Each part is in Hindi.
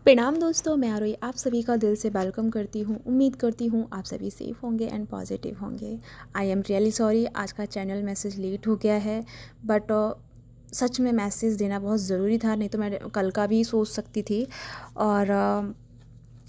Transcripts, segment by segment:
प्रणाम दोस्तों, मैं आरोही आप सभी का दिल से वेलकम करती हूँ। उम्मीद करती हूँ आप सभी सेफ़ होंगे एंड पॉजिटिव होंगे। आई एम रियली सॉरी, आज का चैनल मैसेज लेट हो गया है, बट सच में मैसेज देना बहुत ज़रूरी था, नहीं तो मैं कल का भी सोच सकती थी। और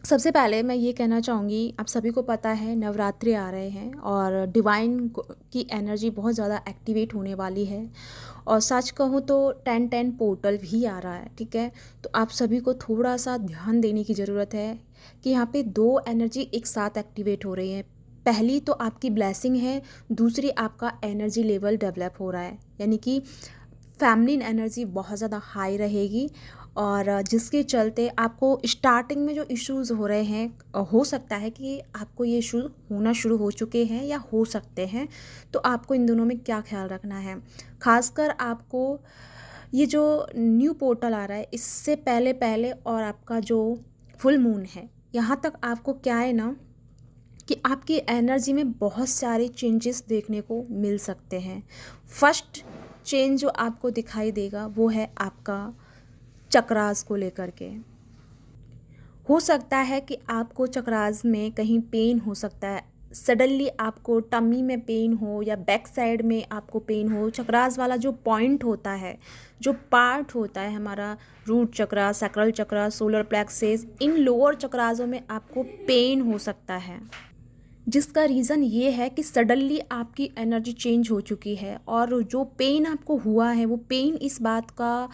सबसे पहले मैं ये कहना चाहूँगी, आप सभी को पता है नवरात्रि आ रहे हैं और डिवाइन की एनर्जी बहुत ज़्यादा एक्टिवेट होने वाली है। और सच कहूँ तो 10-10 पोर्टल भी आ रहा है, ठीक है। तो आप सभी को थोड़ा सा ध्यान देने की ज़रूरत है कि यहाँ पे दो एनर्जी एक साथ एक्टिवेट हो रही है। पहली तो आपकी ब्लेसिंग है, दूसरी आपका एनर्जी लेवल डेवलप हो रहा है, यानी कि फैमिलीन एनर्जी बहुत ज़्यादा हाई रहेगी। और जिसके चलते आपको स्टार्टिंग में जो इश्यूज़ हो रहे हैं, हो सकता है कि आपको ये इशू होना शुरू हो चुके हैं या हो सकते हैं। तो आपको इन दोनों में क्या ख्याल रखना है, खासकर आपको ये जो न्यू पोर्टल आ रहा है इससे पहले पहले और आपका जो फुल मून है, यहाँ तक आपको क्या है ना कि आपकी एनर्जी में बहुत सारे चेंजेस देखने को मिल सकते हैं। फर्स्ट चेंज जो आपको दिखाई देगा वो है आपका चक्रास को लेकर के। हो सकता है कि आपको चक्रास में कहीं पेन हो सकता है, सडनली आपको टमी में पेन हो या बैक साइड में आपको पेन हो। चक्रास वाला जो पॉइंट होता है, जो पार्ट होता है हमारा, root chakra, sacral chakra, solar plexus, इन लोअर चक्रासों में आपको पेन हो सकता है, जिसका रीज़न ये है कि सडनली आपकी एनर्जी चेंज हो चुकी है। और जो पेन आपको हुआ है वो पेन इस बात का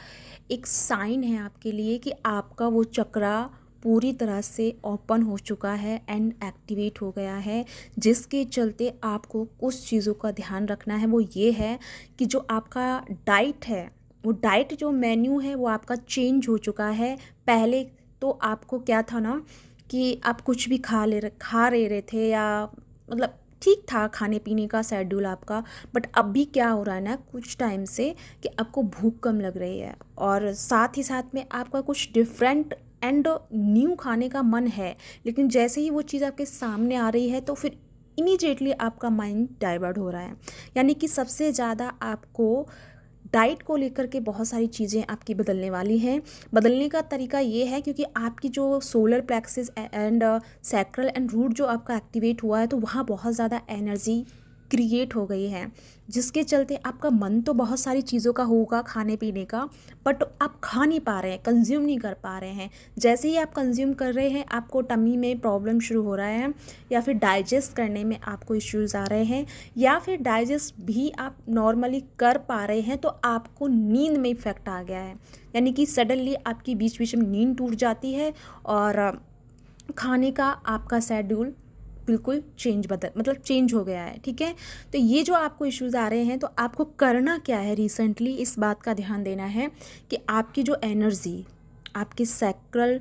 एक साइन है आपके लिए कि आपका वो चक्रा पूरी तरह से ओपन हो चुका है एंड एक्टिवेट हो गया है। जिसके चलते आपको कुछ चीज़ों का ध्यान रखना है, वो ये है कि जो आपका डाइट है, वो डाइट जो मेन्यू है वो आपका चेंज हो चुका है। पहले तो आपको क्या था ना कि आप कुछ भी खा रहे थे, या मतलब ठीक था खाने पीने का शेड्यूल आपका। बट अभी क्या हो रहा है ना कुछ टाइम से कि आपको भूख कम लग रही है और साथ ही साथ में आपका कुछ डिफरेंट एंड न्यू खाने का मन है। लेकिन जैसे ही वो चीज़ आपके सामने आ रही है तो फिर इमीडिएटली आपका माइंड डाइवर्ट हो रहा है। यानी कि सबसे ज़्यादा आपको डाइट को लेकर के बहुत सारी चीज़ें आपकी बदलने वाली हैं। बदलने का तरीका ये है क्योंकि आपकी जो solar plexus and sacral and root जो आपका एक्टिवेट हुआ है, तो वहाँ बहुत ज़्यादा एनर्जी क्रिएट हो गई है। जिसके चलते आपका मन तो बहुत सारी चीज़ों का होगा खाने पीने का, बट आप खा नहीं पा रहे हैं, कंज्यूम नहीं कर पा रहे हैं। जैसे ही आप कंज्यूम कर रहे हैं आपको टमी में प्रॉब्लम शुरू हो रहा है, या फिर डाइजेस्ट करने में आपको इश्यूज़ आ रहे हैं, या फिर डाइजेस्ट भी आप नॉर्मली कर पा रहे हैं तो आपको नींद में इफेक्ट आ गया है। यानी कि सडनली आपकी बीच बीच में नींद टूट जाती है और खाने का आपका शेड्यूल बिल्कुल चेंज हो गया है, ठीक है। तो ये जो आपको इश्यूज़ आ रहे हैं, तो आपको करना क्या है, रिसेंटली इस बात का ध्यान देना है कि आपकी जो एनर्जी, आपकी सैक्रल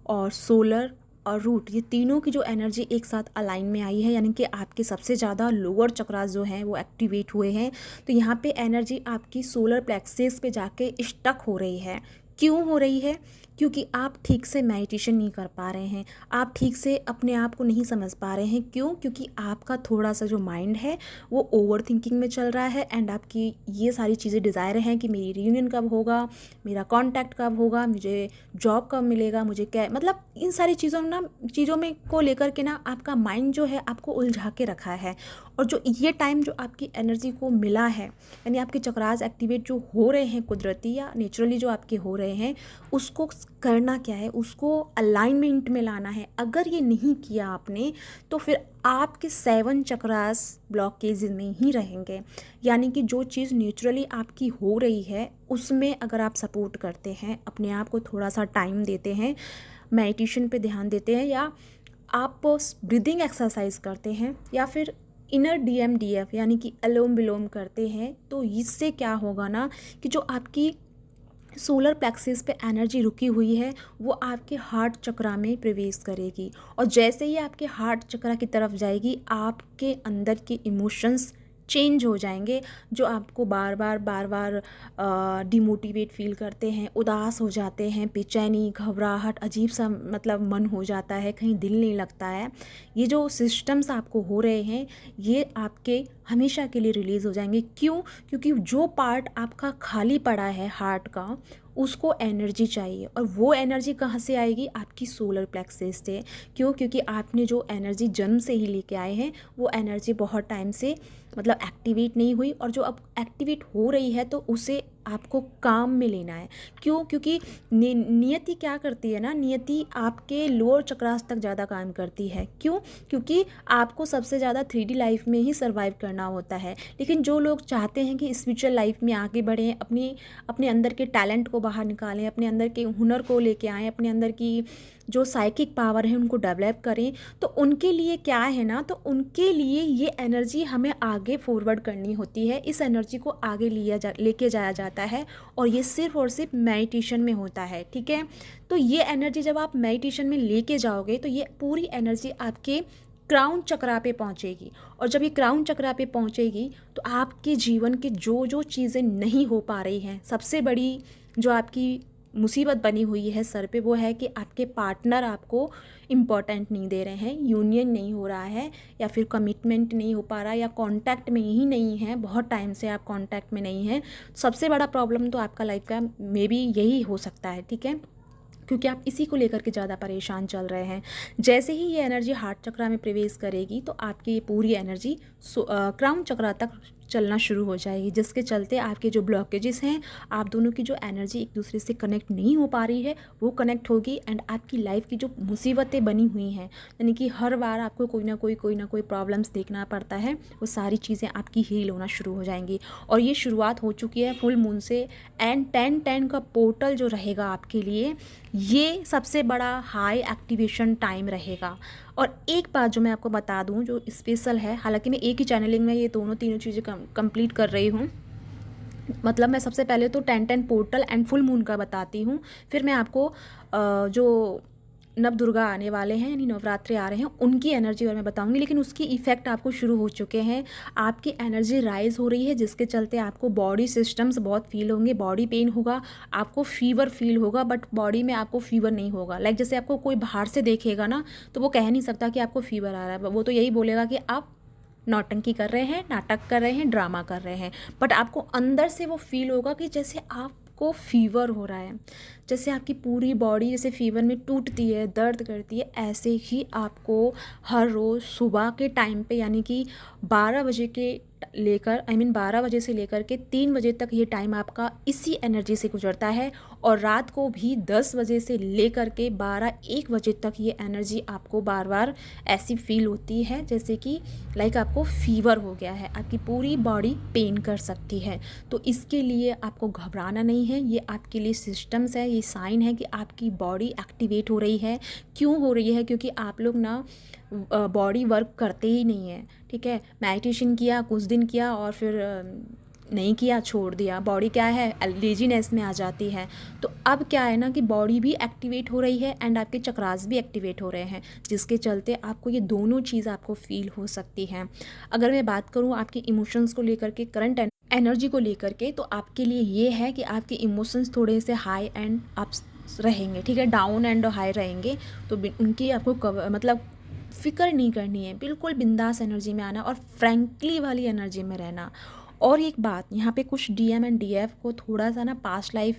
और सोलर और रूट, ये तीनों की जो एनर्जी एक साथ अलाइन में आई है, यानी कि आपके सबसे ज़्यादा लोअर चक्रास जो हैं वो एक्टिवेट हुए हैं। तो यहाँ पे एनर्जी आपकी सोलर प्लेक्सस पे जाके स्टक हो रही है। क्यों हो रही है? क्योंकि आप ठीक से मेडिटेशन नहीं कर पा रहे हैं, आप ठीक से अपने आप को नहीं समझ पा रहे हैं। क्यों? क्योंकि आपका थोड़ा सा जो माइंड है वो ओवर थिंकिंग में चल रहा है एंड आपकी ये सारी चीज़ें डिज़ायर हैं कि मेरी रियूनियन कब होगा, मेरा कॉन्टैक्ट कब होगा, मुझे जॉब कब मिलेगा, मुझे क्या, मतलब इन सारी चीज़ों में को लेकर के ना आपका माइंड जो है आपको उलझा के रखा है। और जो ये टाइम जो आपकी एनर्जी को मिला है, यानी आपके चक्रास एक्टिवेट जो हो रहे हैं कुदरती या नेचुरली जो आपके हो रहे हैं, उसको करना क्या है, उसको अलाइनमेंट में लाना है। अगर ये नहीं किया आपने तो फिर आपके 7 चक्रास ब्लॉकेज में ही रहेंगे। यानी कि जो चीज़ नेचुरली आपकी हो रही है उसमें अगर आप सपोर्ट करते हैं, अपने आप को थोड़ा सा टाइम देते हैं, मेडिटेशन पे ध्यान देते हैं, या आप ब्रीदिंग एक्सरसाइज करते हैं, या फिर इनर DMDF यानी कि अलोम विलोम करते हैं, तो इससे क्या होगा ना कि जो आपकी सोलर प्लेक्सस पे एनर्जी रुकी हुई है वो आपके हार्ट चक्रा में प्रवेश करेगी। और जैसे ही आपके हार्ट चक्रा की तरफ जाएगी, आपके अंदर के इमोशंस चेंज हो जाएंगे, जो आपको बार बार डिमोटिवेट फील करते हैं, उदास हो जाते हैं, बेचैनी, घबराहट, अजीब सा मतलब मन हो जाता है, कहीं दिल नहीं लगता है। ये जो सिस्टम्स आपको हो रहे हैं ये आपके हमेशा के लिए रिलीज़ हो जाएंगे। क्यों? क्योंकि जो पार्ट आपका खाली पड़ा है हार्ट का, उसको एनर्जी चाहिए, और वो एनर्जी कहाँ से आएगी? आपकी सोलर प्लेक्सस से। क्यों? क्योंकि आपने जो एनर्जी जन्म से ही लेके आए हैं वो एनर्जी बहुत टाइम से मतलब एक्टिवेट नहीं हुई, और जो अब एक्टिवेट हो रही है तो उसे आपको काम में लेना है। क्यों? क्योंकि नियति क्या करती है ना, नियति आपके लोअर चक्रास तक ज़्यादा काम करती है। क्यों? क्योंकि आपको सबसे ज़्यादा 3D लाइफ में ही सर्वाइव करना होता है। लेकिन जो लोग चाहते हैं कि स्पिरिचुअल लाइफ में आगे बढ़ें, अपने अंदर के टैलेंट को बाहर निकालें, अपने अंदर के हुनर को लेके आएँ, अपने अंदर की जो साइकिक पावर है उनको डेवलप करें, तो उनके लिए क्या है ना, तो उनके लिए ये एनर्जी हमें आगे फॉरवर्ड करनी होती है। इस एनर्जी को आगे लेके जाया जाता है, और ये सिर्फ और सिर्फ मेडिटेशन में होता है। ठीक है, तो ये एनर्जी जब आप मेडिटेशन में लेके जाओगे तो ये पूरी एनर्जी आपके क्राउन चक्रा पे पहुंचेगी, और जब ये क्राउन चक्रा पे पहुंचेगी तो आपके जीवन के जो जो चीज़ें नहीं हो पा रही हैं, सबसे बड़ी जो आपकी मुसीबत बनी हुई है सर पे, वो है कि आपके पार्टनर आपको इम्पोर्टेंट नहीं दे रहे हैं, यूनियन नहीं हो रहा है, या फिर कमिटमेंट नहीं हो पा रहा, या कांटेक्ट में ही नहीं है, बहुत टाइम से आप कांटेक्ट में नहीं हैं। सबसे बड़ा प्रॉब्लम तो आपका लाइफ का मे बी यही हो सकता है। ठीक है, क्योंकि आप इसी को लेकर के ज़्यादा परेशान चल रहे हैं। जैसे ही ये एनर्जी हार्ट चक्रा में प्रवेश करेगी तो आपकी ये पूरी एनर्जी क्राउन चक्रा तक चलना शुरू हो जाएगी, जिसके चलते आपके जो ब्लॉकेजेस हैं, आप दोनों की जो एनर्जी एक दूसरे से कनेक्ट नहीं हो पा रही है वो कनेक्ट होगी, एंड आपकी लाइफ की जो मुसीबतें बनी हुई हैं, यानी कि हर बार आपको कोई ना कोई प्रॉब्लम्स देखना पड़ता है, वो सारी चीज़ें आपकी हील होना शुरू हो जाएंगी। और ये शुरुआत हो चुकी है फुल मून से, एंड 10-10 का पोर्टल जो रहेगा आपके लिए, ये सबसे बड़ा हाई एक्टिवेशन टाइम रहेगा। और एक बात जो मैं आपको बता दूं जो स्पेशल है, हालांकि मैं एक ही चैनलिंग में ये तीनों चीज़ें कंप्लीट कर रही हूँ, मतलब मैं सबसे पहले तो 10-10 पोर्टल एंड फुल मून का बताती हूँ, फिर मैं आपको जो नव दुर्गा आने वाले हैं यानी नवरात्रि आ रहे हैं उनकी एनर्जी और मैं बताऊंगी। लेकिन उसकी इफ़ेक्ट आपको शुरू हो चुके हैं, आपकी एनर्जी राइज हो रही है, जिसके चलते आपको बॉडी सिस्टम्स बहुत फील होंगे, बॉडी पेन होगा, आपको फीवर फील होगा, बट बॉडी में आपको फीवर नहीं होगा। लाइक जैसे आपको कोई बाहर से देखेगा ना तो वो कह नहीं सकता कि आपको फीवर आ रहा है, वो तो यही बोलेगा कि आप नौटंकी कर रहे हैं, नाटक कर रहे हैं, ड्रामा कर रहे हैं, बट आपको अंदर से वो फील होगा कि जैसे आपको फीवर हो रहा है, जैसे आपकी पूरी बॉडी जैसे फीवर में टूटती है, दर्द करती है, ऐसे ही आपको हर रोज़ सुबह के टाइम पे, यानी कि 12 बजे के लेकर 12 बजे से लेकर के 3 बजे तक ये टाइम आपका इसी एनर्जी से गुजरता है, और रात को भी 10 बजे से लेकर के 12-1 बजे तक ये एनर्जी आपको बार बार ऐसी फील होती है जैसे कि लाइक आपको फीवर हो गया है, आपकी पूरी बॉडी पेन कर सकती है। तो इसके लिए आपको घबराना नहीं है, ये आपके लिए सिस्टम्स है, ये साइन है कि आपकी बॉडी एक्टिवेट हो रही है। क्यों हो रही है? क्योंकि आप लोग ना बॉडी वर्क करते ही नहीं है। ठीक है, मेडिटेशन किया, कुछ दिन किया और फिर नहीं किया, छोड़ दिया, बॉडी क्या है लेजीनेस में आ जाती है। तो अब क्या है ना कि बॉडी भी एक्टिवेट हो रही है एंड आपके चक्रास भी एक्टिवेट हो रहे हैं, जिसके चलते आपको ये दोनों चीज़ आपको फील हो सकती हैं। अगर मैं बात करूँ आपके इमोशंस को लेकर के, करंट एनर्जी को लेकर के, तो आपके लिए ये है कि आपके इमोशंस थोड़े से हाई एंड अप्स रहेंगे। ठीक है, डाउन एंड हाई रहेंगे, तो उनकी आपको मतलब फिक्र नहीं करनी है, बिल्कुल बिंदास एनर्जी में आना और फ्रैंकली वाली एनर्जी में रहना। और एक बात यहाँ पे कुछ डीएम एंड डीएफ को थोड़ा सा ना पास्ट लाइफ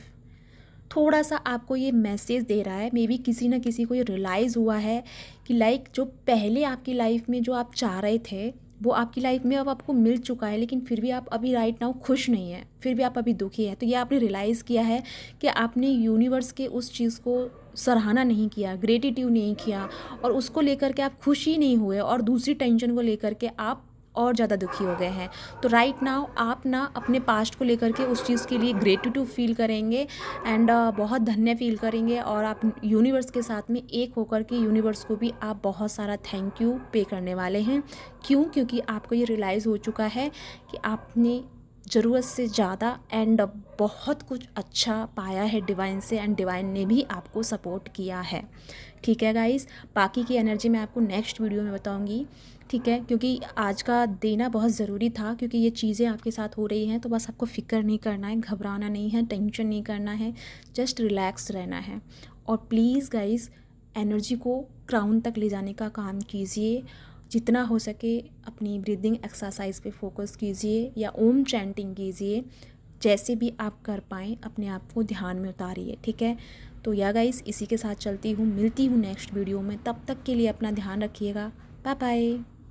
थोड़ा सा आपको ये मैसेज दे रहा है, मे बी किसी ना किसी को ये रियलाइज़ हुआ है कि लाइक जो पहले आपकी लाइफ में जो आप चाह रहे थे वो आपकी लाइफ में अब आपको मिल चुका है, लेकिन फिर भी आप अभी राइट नाउ खुश नहीं है, फिर भी आप अभी दुखी है। तो ये आपने रियलाइज़ किया है कि आपने यूनिवर्स के उस चीज़ को सराहना नहीं किया, ग्रेटिट्यूड नहीं किया, और उसको लेकर के आप खुश ही नहीं हुए, और दूसरी टेंशन को लेकर के आप और ज़्यादा दुखी हो गए हैं। तो राइट नाउ आप ना अपने पास्ट को लेकर के उस चीज़ के लिए ग्रेटिट्यूड फील करेंगे एंड बहुत धन्य फील करेंगे, और आप यूनिवर्स के साथ में एक होकर के यूनिवर्स को भी आप बहुत सारा थैंक यू पे करने वाले हैं। क्यों? क्योंकि आपको ये रियलाइज़ हो चुका है कि आपने ज़रूरत से ज़्यादा एंड बहुत कुछ अच्छा पाया है डिवाइन से, एंड डिवाइन ने भी आपको सपोर्ट किया है। ठीक है गाइस, बाकी की एनर्जी मैं आपको नेक्स्ट वीडियो में बताऊंगी। ठीक है, क्योंकि आज का देना बहुत ज़रूरी था, क्योंकि ये चीज़ें आपके साथ हो रही हैं, तो बस आपको फ़िक्र नहीं करना है, घबराना नहीं है, टेंशन नहीं करना है, जस्ट रिलैक्स रहना है। और प्लीज़ गाइस, एनर्जी को क्राउन तक ले जाने का काम कीजिए, जितना हो सके अपनी ब्रीदिंग एक्सरसाइज पे फोकस कीजिए या ओम चैंटिंग कीजिए, जैसे भी आप कर पाएँ अपने आप को ध्यान में उतारिए, ठीक है। तो या गाइस, इसी के साथ चलती हूँ, मिलती हूँ नेक्स्ट वीडियो में। तब तक के लिए अपना ध्यान रखिएगा। Bye bye.